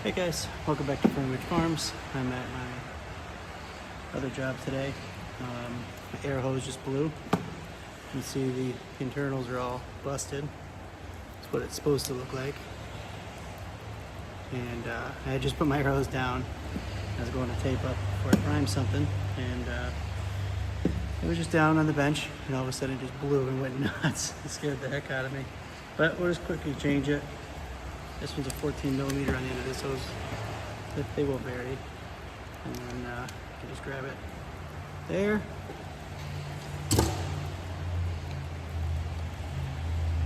Hey guys, welcome back to Fernwood Farms. I'm at my other job today. My air hose just blew. You can see the internals are all busted. That's what it's supposed to look like. And I had just put my air hose down. I was going to tape up before I primed something, and it was just down on the bench, and all of a sudden it just blew and went nuts. It scared the heck out of me. But we'll just quickly change it. This one's a 14 millimeter on the end of this hose. They will vary. And then you just grab it there.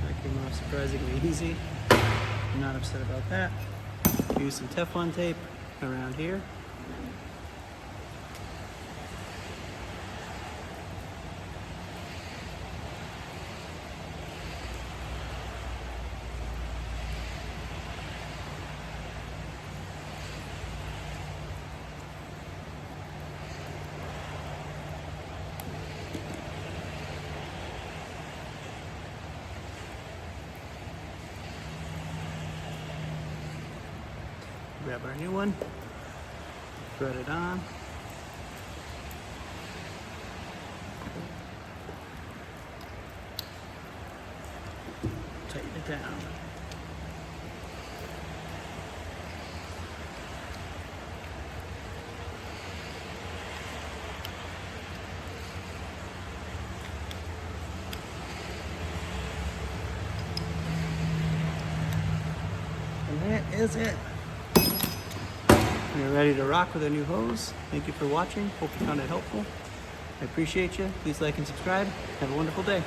That came off surprisingly easy. I'm not upset about that. Use some Teflon tape around here. Grab our new one, thread it on. Tighten it down. And that is it. We're ready to rock with our new hose. Thank you for watching. Hope you found it helpful. I appreciate you. Please like and subscribe. Have a wonderful day.